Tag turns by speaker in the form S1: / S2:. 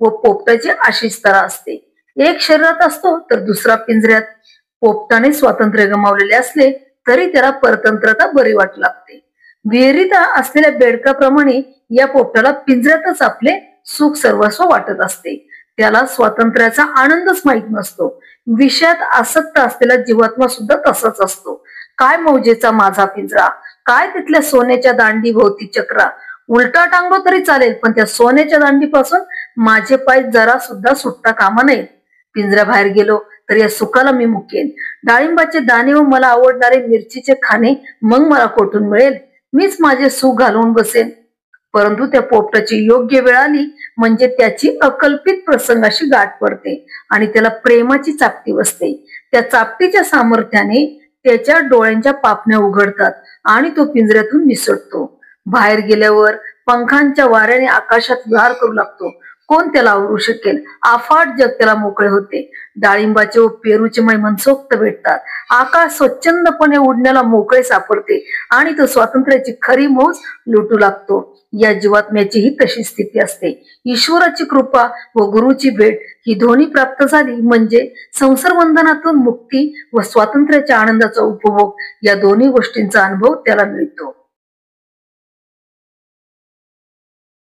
S1: व पोपटाची अशीच तरा असते. एक शरीरात असतो तर दुसरा पिंजऱ्यात. पोपटाने स्वातंत्र्य गमावलेले असले तरी त्याला परतंत्रता बरी वाटू लागते. विहिरीत असलेल्या बेडकाप्रमाणे या पोपटाला पिंजऱ्यातच आपले सुख सर्वस्व वाटत असते. त्याला स्वातंत्र्याचा आनंदच माहीत नसतो. विषयात आसक्त असलेला जीवात्मा सुद्धा तसाच असतो. काय मौजेचा माझा पिंजरा, काय तिथल्या सोन्याच्या दांडी भोवती चक्रा. उलटा टांगलो तरी चालेल, पण त्या सोन्याच्या दांडीपासून माझे पाय जरा सुद्धा सुटता कामा नयेत. पिंजऱ्याबाहेर गेलो तर या सुखाला मी मुकेन. डाळिंबाचे दाणे व मला आवडणारे मिरचीचे खाणे मग मला कोठून मिळेल. मीच माझे सुख घालवून बसेन. परंतु त्या पोपटाची योग्य वेळ आली म्हणजे त्याची अकल्पित प्रसंगाशी गाठ पडते आणि त्याला प्रेमाची चापटी बसते. त्या चापटीच्या सामर्थ्याने त्याच्या डोळ्यांच्या पापण्या उघडतात आणि तो पिंजऱ्यातून निसटतो. बाहेर गेल्यावर पंखांच्या वाऱ्याने आकाशात विहार करू लागतो. कोण त्याला आवरू शकेल. अफाट जग त्याला मोकळे होते. डाळिंबाचे व पेरूचे मै मनसोक्त भेटतात. आकाश स्वच्छंदपणे उडण्याला मोकळे सापडते आणि तो स्वातंत्र्याची खरी मौज लुटू लागतो. या जीवात्म्याची ही तशी स्थिती असते. ईश्वराची कृपा व गुरुची भेट ही दोन्ही प्राप्त झाली म्हणजे संसार बंधनातून मुक्ती व स्वातंत्र्याच्या आनंदाचा उपभोग या दोन्ही गोष्टींचा अनुभव त्याला मिळतो.